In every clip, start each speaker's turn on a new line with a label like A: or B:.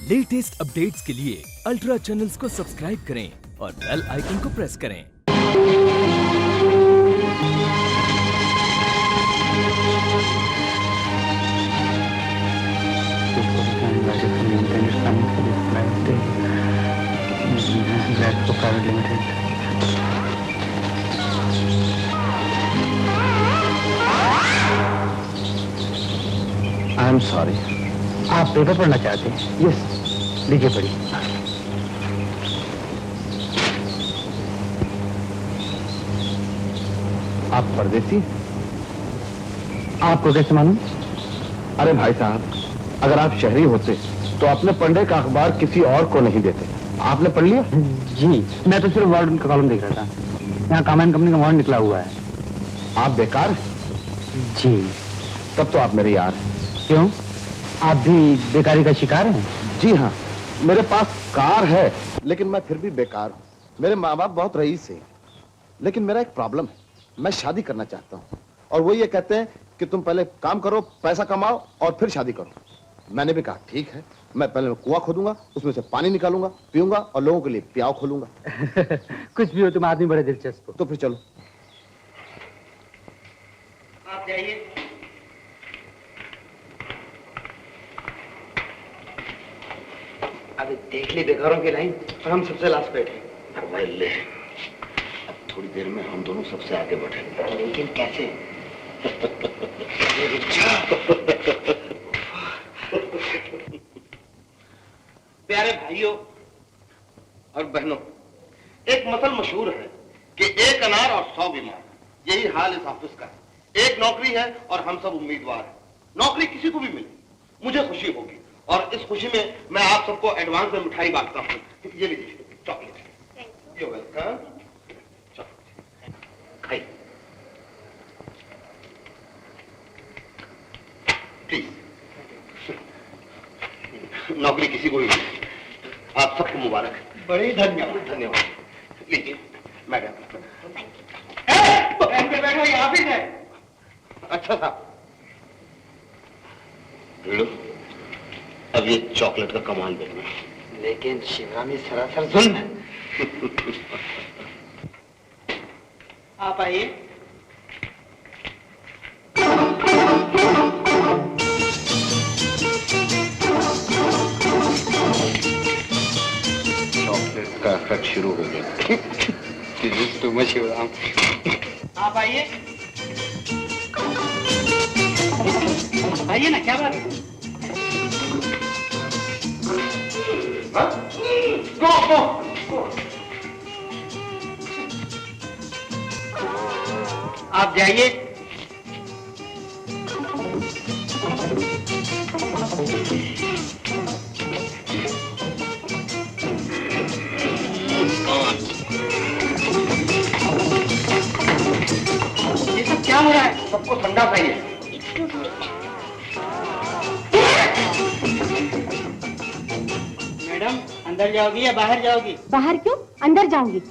A: Latest updates के लिए ultra channels को सब्सक्राइब करें और बेल आइकन को प्रेस करें।
B: I am sorry.
C: आप पेपर पढ़ना चाहते हैं? यस, लीजिए पढ़िए।
B: आप परदेसी?
C: आपको कैसे मालूम?
B: अरे भाई साहब, अगर आप शहरी होते तो अपने पंडे का अखबार किसी और को नहीं देते। आपने पढ़ लिया?
C: जी, मैं तो सिर्फ वार्डन का कॉलम देख रहा था। यहाँ कामैन कंपनी का वार्ड निकला हुआ है।
B: आप बेकार हैं?
C: जी।
B: तब तो आप मेरे यार हैं।
C: क्यों, आप भी बेकारी का शिकार हैं?
B: जी हाँ, मेरे पास कार है लेकिन मैं फिर भी बेकार हूँ। मेरे माँ बाप बहुत रईस हैं, लेकिन मेरा एक प्रॉब्लम है। मैं शादी करना चाहता हूँ और वो ये कहते हैं कि तुम पहले काम करो, पैसा कमाओ और फिर शादी करो। मैंने भी कहा ठीक है, मैं पहले कुआं खोदूंगा, उसमें से पानी निकालूंगा, पीऊंगा और लोगों के लिए प्याव खोलूंगा।
C: कुछ भी हो, तुम आदमी बड़े दिलचस्प हो।
B: तो फिर चलो।
D: आप जाइए। अभी देख ली बेकारों की लाइन और हम सबसे लास्ट बैठे।
B: ले, अब थोड़ी देर में हम दोनों सबसे आगे बढ़ेंगे।
D: लेकिन कैसे? प्यारे भाइयों और बहनों, एक मसल मशहूर है कि एक अनार और 100 बीमार। यही हाल इस ऑफिस का है। एक नौकरी है और हम सब उम्मीदवार हैं। नौकरी किसी को भी मिले, मुझे खुशी होगी और इस खुशी में मैं आप सबको एडवांस में मिठाई बांटता हूँ। ये लीजिए चॉकलेट। You welcome. खाइए प्लीज। नौकरी किसी को भी मिले, आप सबको मुबारक है।
C: बड़ी धन्यवाद।
D: धन्यवाद। लीजिए मैडम।
C: बैठो, ये ऑफिस है।
D: अच्छा साहब, लो अब ये चॉकलेट का कमाल देखना।
C: लेकिन शिवरामी सरासर जुल्म है। आप आइए।
D: चॉकलेट का इफेक्ट शुरू हो गया।
C: शिवराम, आप आइए। आइए ना, क्या बात है? आप जाइए। ये सब क्या हो रहा है?
D: सबको ठंडा चाहिए।
C: मैडम, अंदर जाओगी या बाहर जाओगी?
E: बाहर क्यों, अंदर जाऊंगी।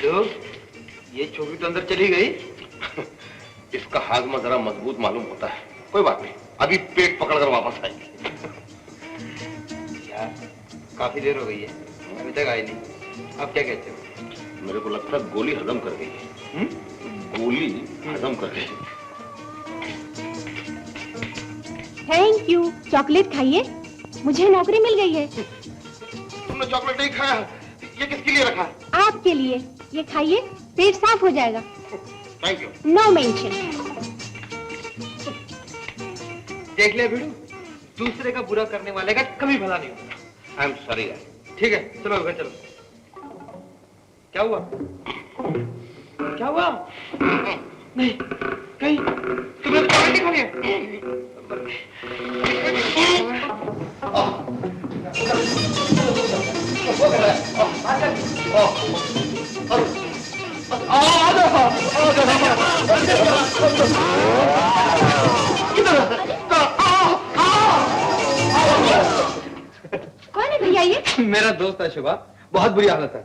D: लोग, ये छोकरी तो अंदर चली गई। इसका हाजमा जरा मजबूत मालूम होता है। कोई बात नहीं, अभी पेट पकड़कर वापस आएंगे।
C: यार, काफी देर हो गई है, अभी तक आई नहीं। आप क्या कहते हो?
D: मेरे को लगता है गोली हजम कर गई है। गोली हजम कर गई।
E: Thank you. चॉकलेट खाइए, मुझे नौकरी मिल गई है।
D: तुमने चॉकलेट नहीं खाया, ये किसके लिए रखा है?
E: आपके लिए। ये खाइए, पेट साफ हो जाएगा।
D: Thank you.
E: No mention.
C: देख ले भिड़ू, दूसरे का बुरा करने वाले का कभी भला नहीं होता।
D: आई एम सॉरी यार।
C: ठीक है, चलो घर चलो। क्या हुआ? क्या हुआ? नहीं, कहीं तुमने चॉकलेट नहीं खा लिया?
E: कौन है भैया ये?
C: मेरा दोस्त है शुभा, बहुत बुरी हालत है।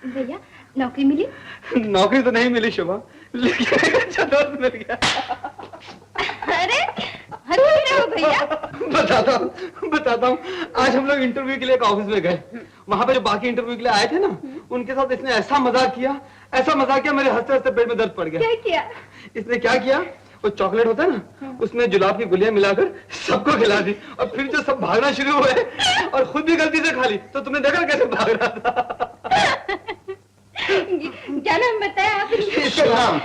E: भैया, नौकरी मिली?
C: नौकरी तो नहीं मिली शुभा, लेकिन अच्छा दोस्त मिल गया। बताता हूँ। आज हम लोग इंटरव्यू के लिए एक ऑफिस में गए। वहां पे जो बाकी इंटरव्यू के लिए आए थे ना, उनके साथ इसने ऐसा मजाक किया मेरे हंसते हंसते पेट में दर्द पड़ गया।
E: क्या किया?
C: इसने क्या किया, वो चॉकलेट होता है ना, उसमें जुलाब की गोलियां मिलाकर सबको खिला दी, और फिर जो सब भागना शुरू हुए और खुद भी गलती से खा ली, तो तुमने देखा कैसे भाग रहा था।
E: क्या नाम बताया आपने?
B: इसका नाम,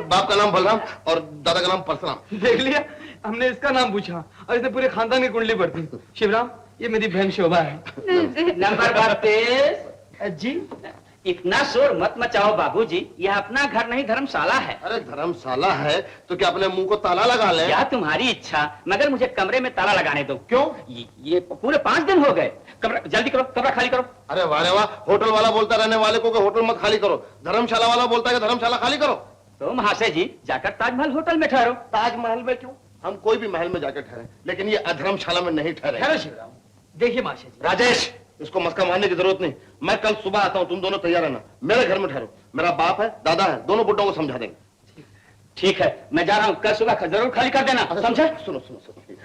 B: बाप का नाम बलराम और दादा का नाम परशुराम।
C: देख लिया, हमने इसका नाम पूछा और इसने पूरे खानदान की कुंडली पढ़ दी। शिवराम, ये मेरी बहन शोभा है।
F: नंबर 32।
C: जी,
F: इतना शोर मत मचाओ बाबूजी, यह अपना घर नहीं धर्मशाला है।
B: अरे धर्मशाला है तो क्या अपने मुंह को ताला लगा ले?
F: क्या तुम्हारी इच्छा, मगर मुझे कमरे में ताला लगाने दो।
B: क्यों?
F: ये पूरे 5 दिन हो गए। कमरा जल्दी करो, कमरा खाली करो।
B: अरे वाह, होटल वाला बोलता रहने वाले को कि होटल मत खाली करो, धर्मशाला वाला बोलता है कि धर्मशाला खाली करो।
F: तो महाशय जी, जाकर ताजमहल होटल में ठहरो।
B: ताजमहल में क्यों? हम कोई भी महल में जाकर ठहरे, लेकिन ये अधर्मशाला में नहीं ठहरे।
C: ठहरो शिवराम। देखिए महाशय जी,
B: राजेश, इसको मस्का मारने की जरूरत नहीं। मैं कल सुबह आता हूँ, तुम दोनों तैयार रहना। मेरे घर में ठहरो, मेरा बाप है, दादा है, दोनों बुड्ढों को समझा देंगे।
F: ठीक है, मैं जा रहा हूँ, कल सुबह जरूर खाली कर देना, समझे?
B: सुनो सुनो सुनो,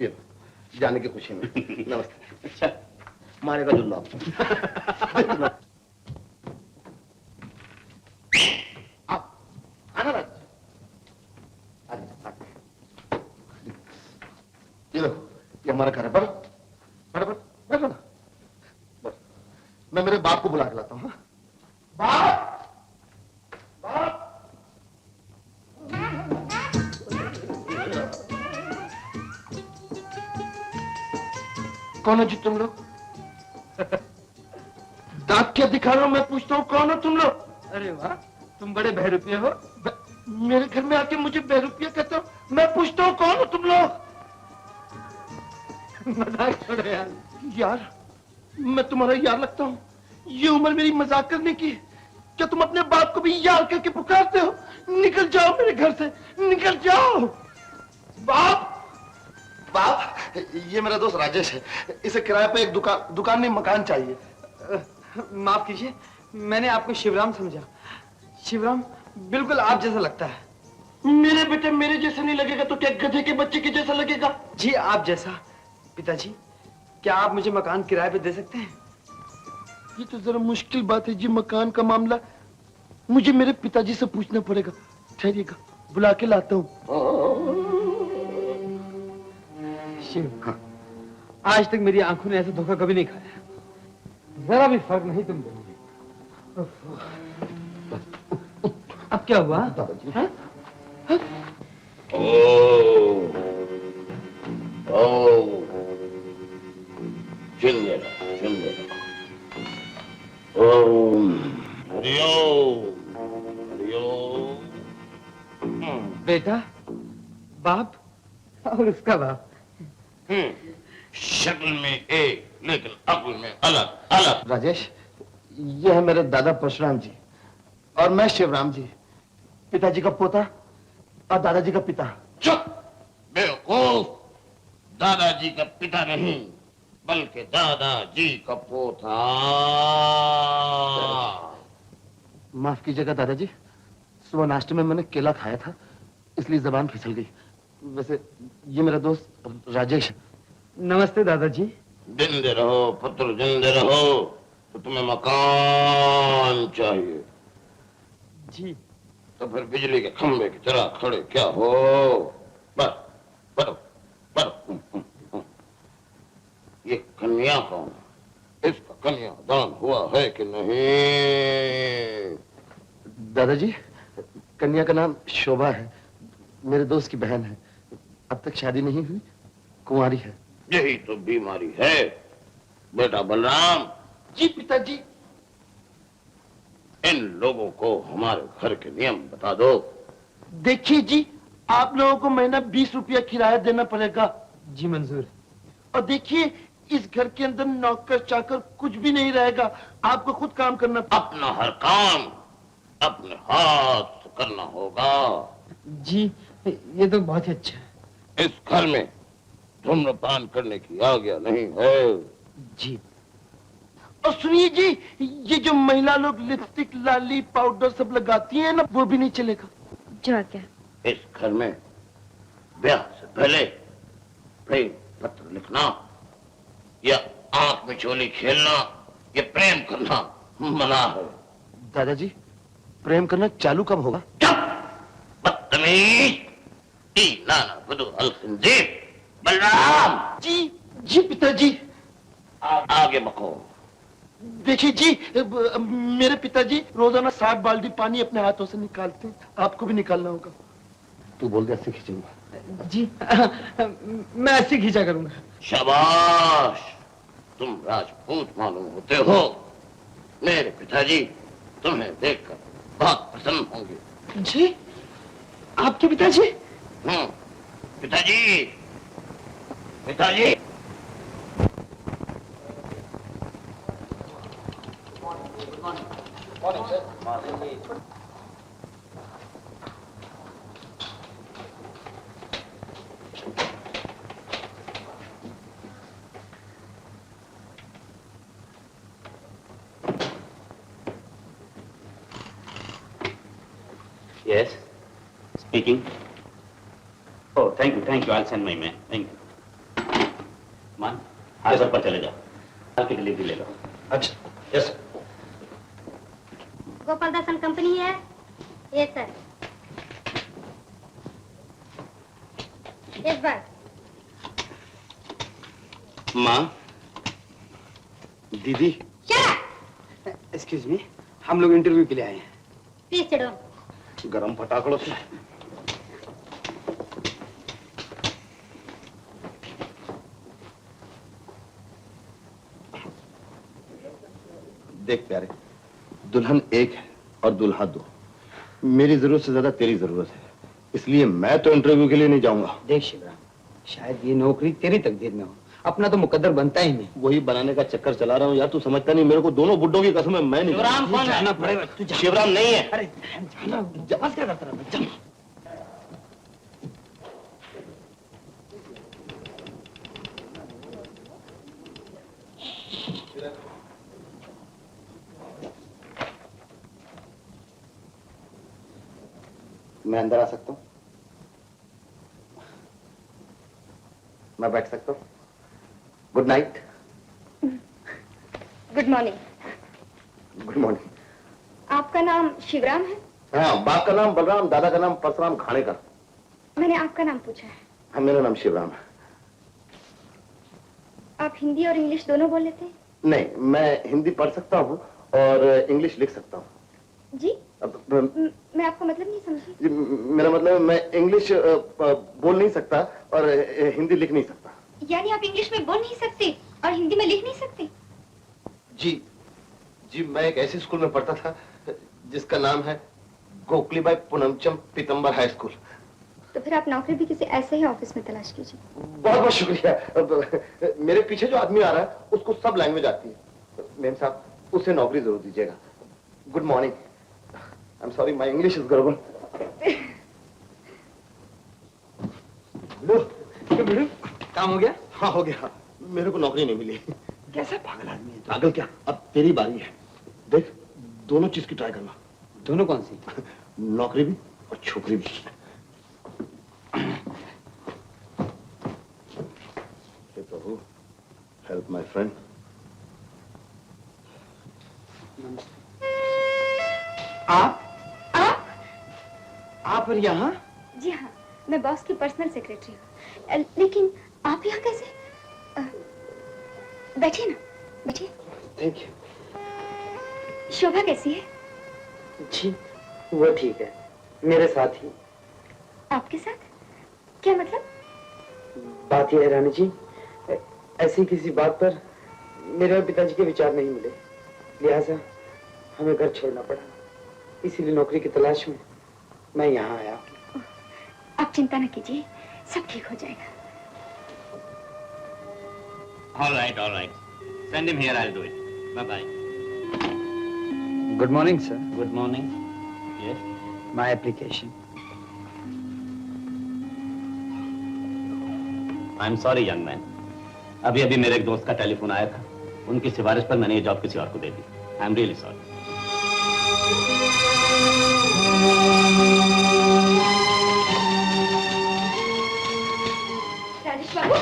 B: ये लो, जाने की खुशी में। नमस्ते।
F: अच्छा,
B: मारेगा जुल्ला। आप आना राज। ये लो, ये हमारा घर है। बैठो ना। बस, मैं मेरे बाप को बुला के लाता हूँ। बाप, बाप। कौन हो जी तुम लोग? दांत क्या दिखा रहे हो? मैं पूछता हूँ कौन हो तुम लोग?
C: अरे वाह, तुम बड़े बहरूपिये हो।
B: मेरे घर में आके मुझे बहरूपिया कहते हो? मैं पूछता हूँ कौन हो तुम लोग?
C: मजाक छोड़ो यार।
B: यार, मैं तुम्हारा यार लगता हूँ? ये उम्र मेरी मजाक करने की? क्या तुम अपने बाप को भी यार करके पुकारते हो? निकल जाओ मेरे घर से, निकल जाओ। बाप, बाप, ये मेरा दोस्त राजेश है। इसे किराए पे एक दुकान नहीं, मकान चाहिए।
C: माफ कीजिए, मैंने आपको शिवराम समझा। शिवराम बिल्कुल आप जैसा लगता है।
B: मेरे बेटे मेरे जैसा नहीं लगेगा तो क्या गधे के बच्चे के जैसा लगेगा?
C: जी आप जैसा। पिताजी, क्या आप मुझे मकान किराए पे दे सकते हैं?
B: ये तो जरा मुश्किल बात है जी, मकान का मामला मुझे मेरे पिताजी से पूछना पड़ेगा। ठहरिएगा, बुला के लाता हूँ।
C: शिव, हाँ। आज तक मेरी आंखों ने ऐसा धोखा कभी नहीं खाया। जरा भी फर्क नहीं तुम दोनों में। अब क्या हुआ? हाँ? हाँ? बेटा, बाप और उसका बाप।
D: शक्ल में एक, लेकिन अक्ल में अलग अलग।
B: राजेश, ये है मेरे दादा परशुराम जी और मैं शिवराम जी, पिताजी का पोता और दादाजी का पिता।
D: चुप बेवकूफ, दादाजी का पिता नहीं बल्कि दादाजी का पोता।
B: माफ कीजिएगा दादाजी, सुबह नाश्ते में मैंने केला खाया था, इसलिए जबान फिसल गई। वैसे ये मेरा दोस्त राजेश।
C: नमस्ते दादाजी।
D: जिंदे रहो पुत्र, जिंदे रहो। तो तुम्हें मकान चाहिए
C: जी।
D: तो फिर बिजली के खंभे की तरह खड़े क्या हो? बस बढ़ो बढ़ो। ये कन्या कौन है? इसका कन्यादान हुआ है कि नहीं?
B: दादाजी, कन्या का नाम शोभा है, मेरे दोस्त की बहन है। अब तक शादी नहीं हुई, कुंवारी है।
D: यही तो बीमारी है बेटा बलराम।
B: जी पिताजी।
D: इन लोगों को हमारे घर के नियम बता दो।
B: देखिए जी, आप लोगों को महीना 20 रुपया किराया देना पड़ेगा।
C: जी मंजूर।
B: और देखिए, इस घर के अंदर नौकर चाकर कुछ भी नहीं रहेगा, आपको खुद काम करना।
D: अपना हर काम अपने हाथ से करना होगा।
C: जी, ये तो बहुत ही अच्छा है।
D: इस घर में धूम्रपान करने की आज्ञा नहीं है।
C: जी।
B: और सुनिए जी, ये जो महिला लोग लिपस्टिक, लाली, पाउडर सब लगाती हैं ना, वो भी नहीं चलेगा।
E: जो क्या?
D: इस घर में ब्याह से पहले प्रेम पत्र लिखना या आंख में चोली खेलना या प्रेम करना मना है।
B: दादाजी, प्रेम करना चालू कब होगा?
D: बदतमीज! नाना बुदू अल खिंजीर! बलराम!
B: जी पिताजी।
D: आगे बको।
B: देखिए जी, मेरे पिताजी रोजाना 60 बाल्टी पानी अपने हाथों से निकालते हैं, आपको भी निकालना होगा। तू बोल दे, ऐसे खींचूंगा।
C: जी मैं ऐसे खींचा करूंगा।
D: शाबाश, तुम राजपूत मालूम होते हो। मेरे पिताजी तुम्हें देखकर बहुत प्रसन्न होंगे।
C: जी आपके पिताजी?
D: पिताजी, पिताजी।
F: Yes. Speaking. Oh, thank you. I'll send my man. Thank you. Man, हाजिर पर चले जाओ। आपकी डिलीवरी ले लो।
B: अच्छा, yes.
G: Gopal Das and company है? Yes sir. यस बार।
D: माँ, दीदी।
C: एक्सक्यूज मी, हम लोग इंटरव्यू के लिए आए हैं।
G: Please sit down.
D: गरम फटाकड़ों से।
B: देख प्यारे, दुल्हन एक है और दुल्हा दो। मेरी जरूरत से ज्यादा तेरी जरूरत है, इसलिए मैं तो इंटरव्यू के लिए नहीं जाऊंगा।
C: देख शिवराम, शायद ये नौकरी तेरी तकदीर में हो, अपना तो मुकद्दर बनता ही नहीं।
B: वही बनाने का चक्कर चला रहा हूँ यार, तू समझता नहीं। मेरे को दोनों बुड्ढों की कसम है, मैं नहीं।
D: शिवराम कौन है?
C: जाना पड़ेगा। तू जा।
D: शिवराम नहीं है।
C: अरे जाना, बस क्या करता रहा? जा।
B: मैं अंदर आ सकता हूँ? मैं बैठ सकता हूँ? Good night.
G: Good morning.
B: Good morning.
G: आपका नाम शिवराम है?
B: हाँ, बाप का नाम बलराम, दादा का नाम परशुराम खानेकर।
G: मैंने आपका नाम पूछा है।
B: हाँ, मेरा नाम शिवराम है।
G: आप हिंदी और इंग्लिश दोनों बोल लेते हैं?
B: नहीं, मैं हिंदी पढ़ सकता हूँ और इंग्लिश लिख सकता हूँ।
G: जी?
B: अब
G: मैं आपका मतलब नहीं समझी।
B: जी, मेरा मतलब है, मैं इंग्लिश बोल नहीं सकता और हिंदी लिख नहीं सकता।
G: यानी आप इंग्लिश में बोल नहीं सकते और हिंदी में लिख नहीं सकते?
B: जी, मैं एक ऐसे स्कूल में पढ़ता था जिसका नाम है गोखलीबाई पूनमचंद पीतम्बर हाई स्कूल।
G: तो फिर आप नौकरी भी किसी ऐसे ही ऑफिस में तलाश कीजिए।
B: बहुत बहुत शुक्रिया। अब मेरे पीछे जो आदमी आ रहा है उसको सब लैंग्वेज आती है। मैम साहब, उसे नौकरी जरूर दीजिएगा। Good morning. I am sorry, my English is गड़बड़।
C: काम हो गया?
B: हाँ, हो गया। मेरे को नौकरी नहीं मिली।
C: कैसा पागल आदमी है?
B: पागल क्या, अब तेरी बारी है। देख, दोनों चीज की ट्राई करना।
C: दोनों कौन सी?
B: नौकरी भी और छोकरी भी। हे प्रभु, हेल्प माय फ्रेंड।
C: आप और यहाँ?
G: जी हाँ, मैं बॉस की पर्सनल सेक्रेटरी हूँ। लेकिन आप यहाँ कैसे? बैठिए ना, बैठिए।
C: Thank you.
G: शोभा कैसी है?
C: जी वो ठीक है, मेरे साथ ही।
G: आपके साथ? क्या मतलब?
C: बात यह है रानी जी, ऐसी किसी बात पर मेरे और पिताजी के विचार नहीं मिले, लिहाजा हमें घर छोड़ना पड़ा। इसीलिए नौकरी की तलाश में मैं यहाँ आया।
G: आप चिंता न कीजिए, सब ठीक हो जाएगा।
F: All right. Send him here, I'll do it. Bye-bye.
C: Good morning sir.
F: Good morning. Yes.
C: My application.
F: I'm sorry, young man. अभी मेरे एक दोस्त का टेलीफोन आया था, उनकी सिफारिश पर मैंने ये जॉब किसी और को दे दी। I'm really sorry.
G: राजेश बाबू,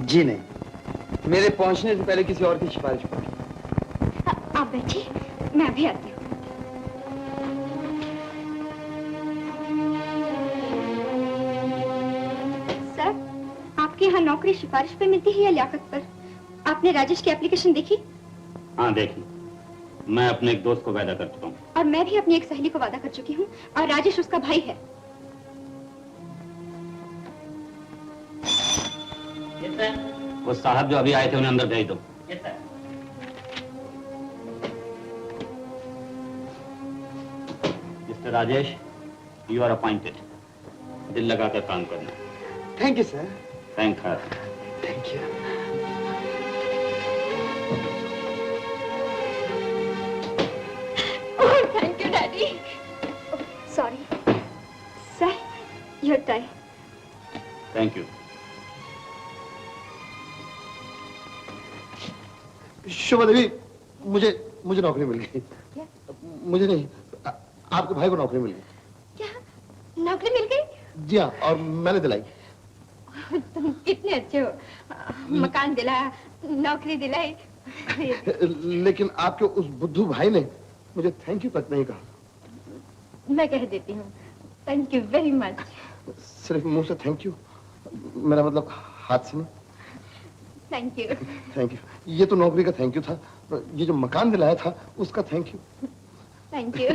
C: जी नहीं, मेरे पहुंचने से पहले किसी और की सिफारिश करो।
G: आप बैठिए, मैं अभी आती हूँ। सर, आपके यहाँ नौकरी सिफारिश पे मिलती है या लियाकत पर? आपने राजेश की एप्लीकेशन देखी?
F: हाँ देखी, मैं अपने एक दोस्त को वादा कर चुका हूँ।
G: और मैं भी अपनी एक सहेली को वादा कर चुकी हूँ, और राजेश उसका भाई है।
F: वो साहब जो अभी आए थे उन्हें अंदर भेज दो। Mister Rajesh, you are appointed. दिल लगाकर काम करना।
C: Thank you sir.
F: Thank her.
C: Thank you.
G: Thank you daddy. Sorry sir, your tie.
F: Thank you.
B: Shobha Devi, मुझे नौकरी मिल गई।
G: क्या?
B: मुझे नहीं, आपके भाई को नौकरी मिल गई।
G: क्या नौकरी मिल गई?
B: जी हाँ, और मैंने दिलाई।
G: तुम कितने अच्छे हो, मकान दिलाया, नौकरी दिलाई।
B: लेकिन आपके उस बुद्धू भाई ने मुझे थैंक यू तक नहीं कहा।
G: मैं कह देती हूँ, थैंक यू वेरी मच।
B: सिर्फ मुंह से थैंक यू, मेरा मतलब हाथ से नहीं।
G: Thank you.
B: थैंक यू, ये तो नौकरी का थैंक यू था, ये जो मकान दिलाया था उसका थैंक यू।
G: Thank you.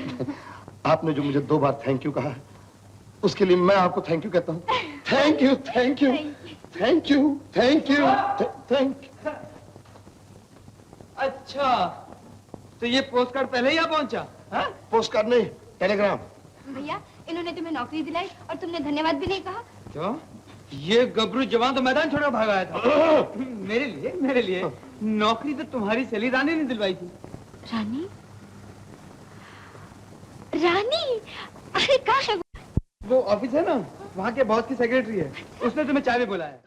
B: आपने जो मुझे 2 बार थैंक यू कहा है, उसके लिए मैं आपको थैंक यू कहता हूँ। Thank you, thank you, thank you, thank you, thank.
C: अच्छा, तो ये पोस्ट कार्ड पहले ही आ पहुंचा? हाँ?
B: पोस्ट कार्ड नहीं, टेलीग्राम।
G: भैया, इन्होंने तुम्हें नौकरी दिलाई और तुमने धन्यवाद भी नहीं कहा।
C: क्यों? ये गबरू जवान तो मैदान छोड़कर भाग आया था। मेरे लिए नौकरी तो तुम्हारी सहेली रानी ने दिलवाई थी।
G: रानी? रानी? अरे काश।
C: वो ऑफिस है ना, वहाँ के बॉस की सेक्रेटरी है, उसने तुम्हें चाय भी बुलाया।